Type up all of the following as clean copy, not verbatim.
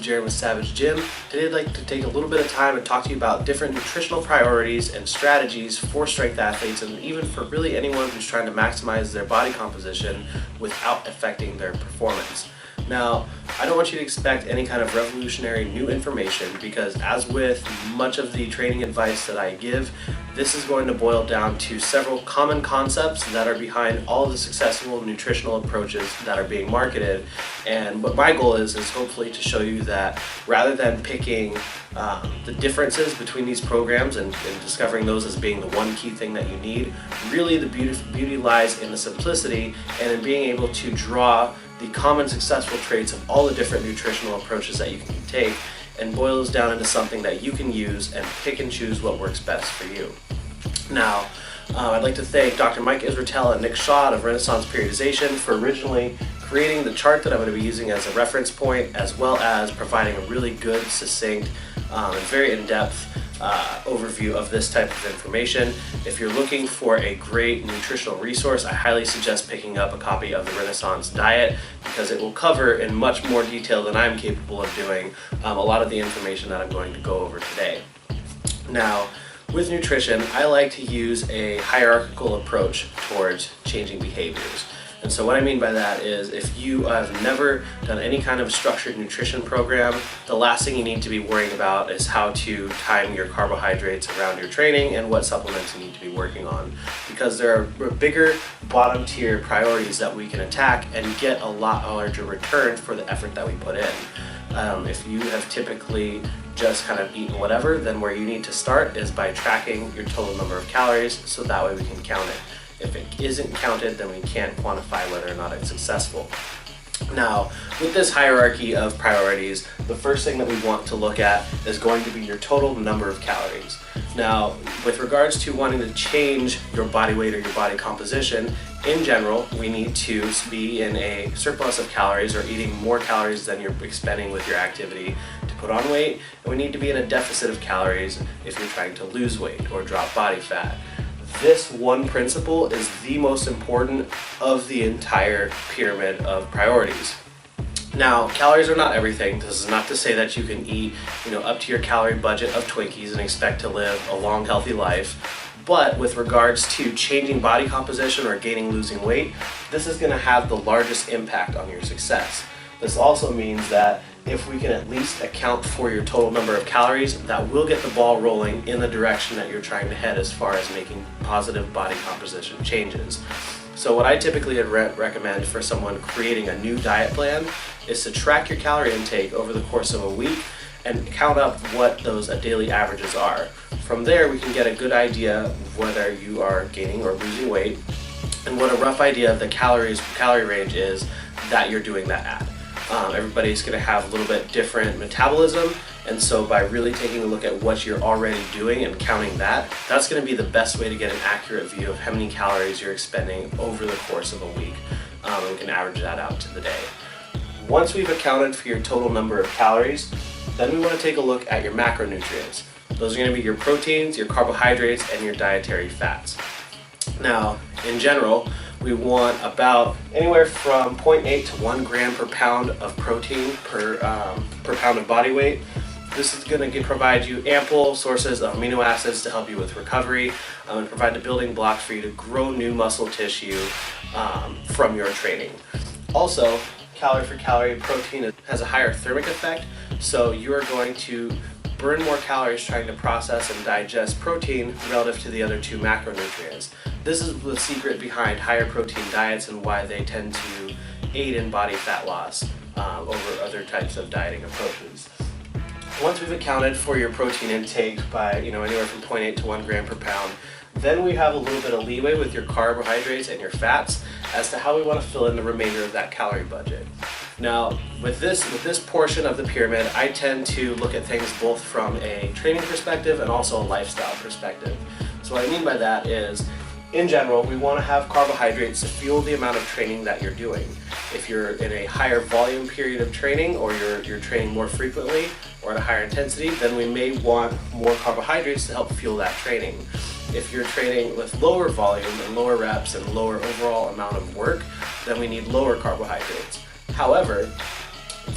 Jeron with Savage Gym. Today I'd like to take a little bit of time and talk to you about different nutritional priorities and strategies for strength athletes, and even for really anyone who's trying to maximize their body composition without affecting their performance. Now, I don't want you to expect any kind of revolutionary new information, because as with much of the training advice that I give, this is going to boil down to several common concepts that are behind all of the successful nutritional approaches that are being marketed. And what my goal is hopefully to show you that rather than picking the differences between these programs and discovering those as being the one key thing that you need, really the beauty lies in the simplicity and in being able to draw the common successful traits of all the different nutritional approaches that you can take and boil those down into something that you can use and pick and choose what works best for you. Now, I'd like to thank Dr. Mike Israetel and Nick Shaw of Renaissance Periodization for originally creating the chart that I'm going to be using as a reference point, as well as providing a really good, succinct, and very in-depth overview of this type of information. If you're looking for a great nutritional resource, I highly suggest picking up a copy of the Renaissance Diet, because it will cover in much more detail than I'm capable of doing a lot of the information that I'm going to go over today. Now, with nutrition, I like to use a hierarchical approach towards changing behaviors. And so what I mean by that is, if you have never done any kind of structured nutrition program, the last thing you need to be worrying about is how to time your carbohydrates around your training and what supplements you need to be working on. Because there are bigger bottom tier priorities that we can attack and get a lot larger return for the effort that we put in. If you have typically just kind of eaten whatever, then where you need to start is by tracking your total number of calories, so that way we can count it. If it isn't counted, then we can't quantify whether or not it's successful. Now, with this hierarchy of priorities, the first thing that we want to look at is going to be your total number of calories. Now, with regards to wanting to change your body weight or your body composition, in general, we need to be in a surplus of calories, or eating more calories than you're expending with your activity to put on weight, and we need to be in a deficit of calories if you're trying to lose weight or drop body fat. This one principle is the most important of the entire pyramid of priorities. Now, calories are not everything. This is not to say that you can eat, up to your calorie budget of Twinkies and expect to live a long, healthy life. But with regards to changing body composition or losing weight, this is going to have the largest impact on your success. This also means that if we can at least account for your total number of calories, that will get the ball rolling in the direction that you're trying to head as far as making positive body composition changes. So what I typically recommend for someone creating a new diet plan is to track your calorie intake over the course of a week and count up what those daily averages are. From there, we can get a good idea of whether you are gaining or losing weight, and what a rough idea of the calorie range is that you're doing that at. Everybody's going to have a little bit different metabolism, and so by really taking a look at what you're already doing and counting that, that's going to be the best way to get an accurate view of how many calories you're expending over the course of a week. And we can average that out to the day. Once we've accounted for your total number of calories, then we want to take a look at your macronutrients. Those are going to be your proteins, your carbohydrates, and your dietary fats. Now, in general, we want about anywhere from 0.8 to 1 gram per pound of protein per pound of body weight. This is going to provide you ample sources of amino acids to help you with recovery, and provide the building blocks for you to grow new muscle tissue from your training. Also, calorie for calorie, protein has a higher thermic effect, so you are going to burn more calories trying to process and digest protein relative to the other two macronutrients. This is the secret behind higher protein diets and why they tend to aid in body fat loss over other types of dieting approaches. Once we've accounted for your protein intake by anywhere from 0.8 to 1 gram per pound, then we have a little bit of leeway with your carbohydrates and your fats as to how we want to fill in the remainder of that calorie budget. Now, with this portion of the pyramid, I tend to look at things both from a training perspective and also a lifestyle perspective. So what I mean by that is, in general, we want to have carbohydrates to fuel the amount of training that you're doing. If you're in a higher volume period of training, or you're training more frequently or at a higher intensity, then we may want more carbohydrates to help fuel that training. If you're training with lower volume and lower reps and lower overall amount of work, then we need lower carbohydrates. However,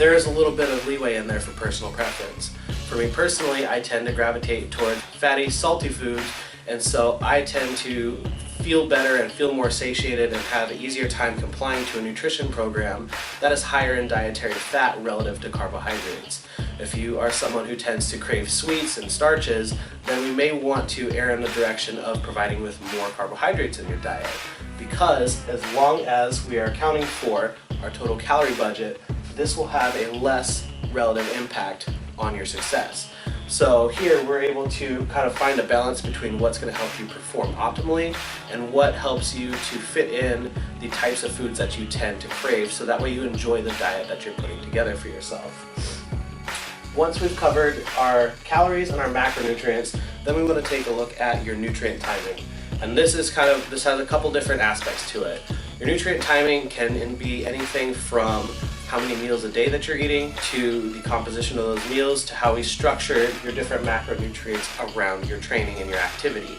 there is a little bit of leeway in there for personal preference. For me personally, I tend to gravitate toward fatty, salty foods, and so I tend to feel better and feel more satiated and have an easier time complying to a nutrition program that is higher in dietary fat relative to carbohydrates. If you are someone who tends to crave sweets and starches, then we may want to err in the direction of providing with more carbohydrates in your diet, because as long as we are accounting for our total calorie budget, this will have a less relative impact on your success. So here we're able to kind of find a balance between what's going to help you perform optimally and what helps you to fit in the types of foods that you tend to crave, so that way you enjoy the diet that you're putting together for yourself. Once we've covered our calories and our macronutrients, then we want to take a look at your nutrient timing. And this has a couple different aspects to it. Your nutrient timing can be anything from how many meals a day that you're eating, to the composition of those meals, to how we structure your different macronutrients around your training and your activity.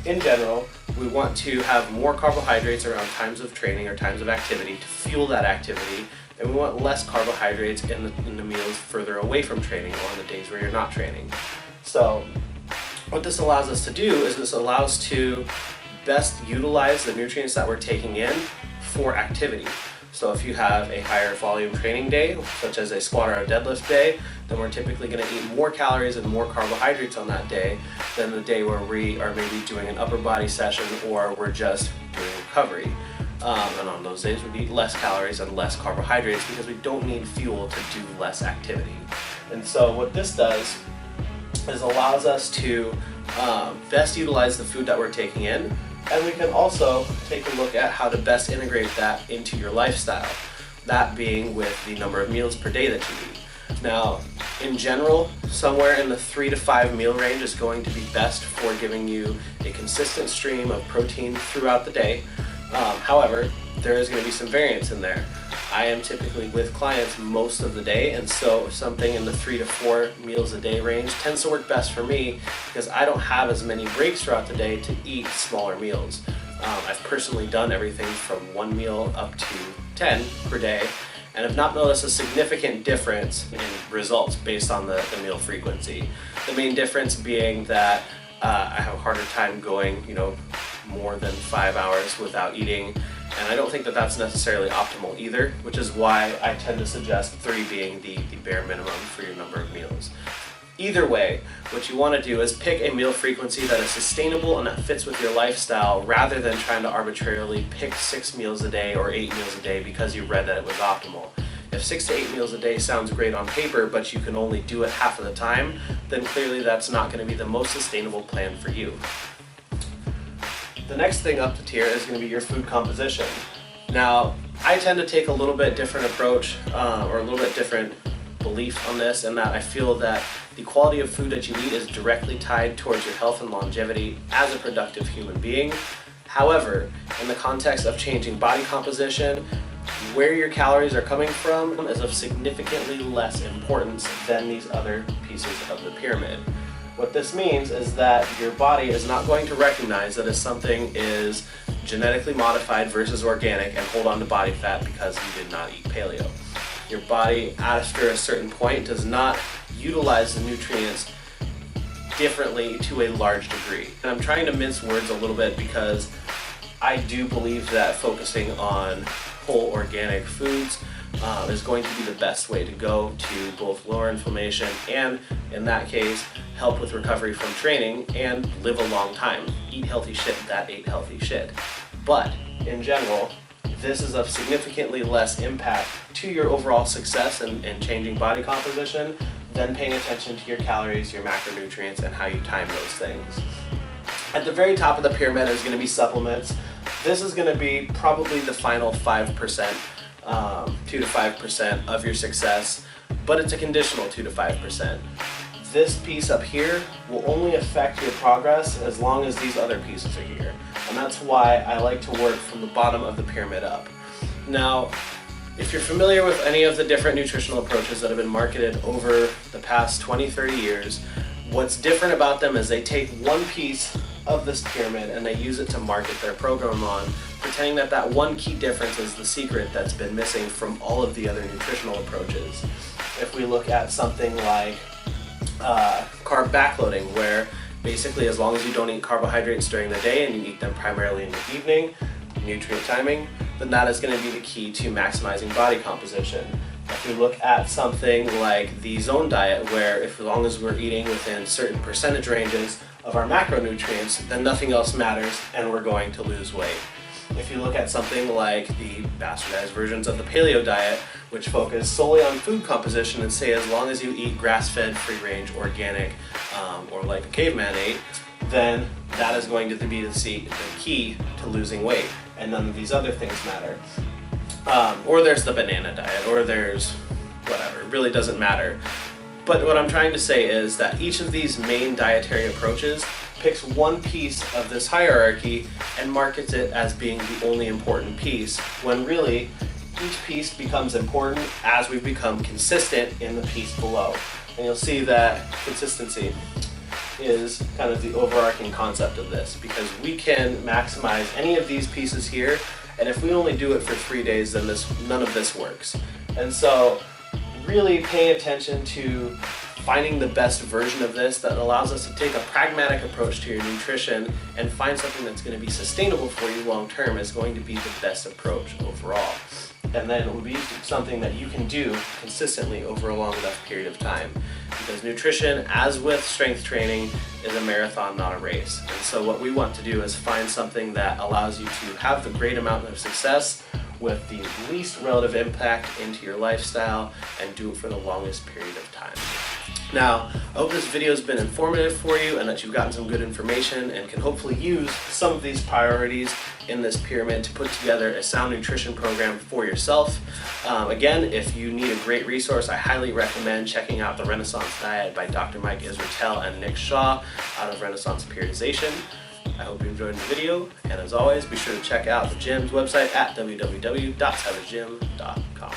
In general, we want to have more carbohydrates around times of training or times of activity to fuel that activity, and we want less carbohydrates in the meals further away from training or on the days where you're not training. So what this allows us to do is this allows to best utilize the nutrients that we're taking in for activity. So if you have a higher volume training day, such as a squat or a deadlift day, then we're typically going to eat more calories and more carbohydrates on that day than the day where we are maybe doing an upper body session or we're just doing recovery. And on those days we eat less calories and less carbohydrates because we don't need fuel to do less activity. And so what this does is allows us to best utilize the food that we're taking in, and we can also take a look at how to best integrate that into your lifestyle, that being with the number of meals per day that you eat. Now, in general, somewhere in the 3 to 5 meal range is going to be best for giving you a consistent stream of protein throughout the day. However, there is going to be some variance in there. I am typically with clients most of the day, and so something in the 3 to 4 meals a day range tends to work best for me because I don't have as many breaks throughout the day to eat smaller meals. I've personally done everything from 1 meal up to 10 per day, and have not noticed a significant difference in results based on the meal frequency. The main difference being that I have a harder time going, more than 5 hours without eating. And I don't think that that's necessarily optimal either, which is why I tend to suggest 3 being the bare minimum for your number of meals. Either way, what you want to do is pick a meal frequency that is sustainable and that fits with your lifestyle, rather than trying to arbitrarily pick 6 meals a day or 8 meals a day because you read that it was optimal. If 6 to 8 meals a day sounds great on paper, but you can only do it half of the time, then clearly that's not going to be the most sustainable plan for you. The next thing up the tier is going to be your food composition. Now, I tend to take a little bit different approach or a little bit different belief on this, in that I feel that the quality of food that you eat is directly tied towards your health and longevity as a productive human being. However, in the context of changing body composition, where your calories are coming from is of significantly less importance than these other pieces of the pyramid. What this means is that your body is not going to recognize that if something is genetically modified versus organic and hold on to body fat because you did not eat paleo. Your body, after a certain point, does not utilize the nutrients differently to a large degree. And I'm trying to mince words a little bit because I do believe that focusing on whole organic foods is going to be the best way to go to both lower inflammation and, in that case, help with recovery from training and live a long time. Eat healthy shit that ate healthy shit. But in general, this is of significantly less impact to your overall success in changing body composition than paying attention to your calories, your macronutrients, and how you time those things. At the very top of the pyramid is going to be supplements. This is going to be probably the final 5%. 2 to 5% of your success, but it's a conditional 2 to 5%. This piece up here will only affect your progress as long as these other pieces are here, and that's why I like to work from the bottom of the pyramid up. Now, if you're familiar with any of the different nutritional approaches that have been marketed over the past 20-30 years, what's different about them is they take one piece of this pyramid and they use it to market their program on, pretending that that one key difference is the secret that's been missing from all of the other nutritional approaches. If we look at something like carb backloading, where basically as long as you don't eat carbohydrates during the day and you eat them primarily in the evening, nutrient timing, then that is going to be the key to maximizing body composition. If we look at something like the zone diet, where as long as we're eating within certain percentage ranges of our macronutrients, then nothing else matters and we're going to lose weight. If you look at something like the bastardized versions of the paleo diet, which focus solely on food composition and say as long as you eat grass-fed, free-range, organic, or like a caveman ate, then that is going to be the key to losing weight, and none of these other things matter. Or there's the banana diet, or there's whatever, it really doesn't matter. But what I'm trying to say is that each of these main dietary approaches picks one piece of this hierarchy and markets it as being the only important piece, when really each piece becomes important as we become consistent in the piece below. And you'll see that consistency is kind of the overarching concept of this, because we can maximize any of these pieces here, and if we only do it for 3 days, then none of this works. And so really paying attention to finding the best version of this that allows us to take a pragmatic approach to your nutrition and find something that's going to be sustainable for you long term is going to be the best approach overall. And then it will be something that you can do consistently over a long enough period of time. Because nutrition, as with strength training, is a marathon, not a race. And so what we want to do is find something that allows you to have the great amount of success with the least relative impact into your lifestyle and do it for the longest period of time. Now, I hope this video has been informative for you and that you've gotten some good information and can hopefully use some of these priorities in this pyramid to put together a sound nutrition program for yourself. Again, if you need a great resource, I highly recommend checking out the Renaissance Diet by Dr. Mike Israetel and Nick Shaw out of Renaissance Periodization. I hope you enjoyed the video, and as always, be sure to check out the gym's website at www.savagegym.com.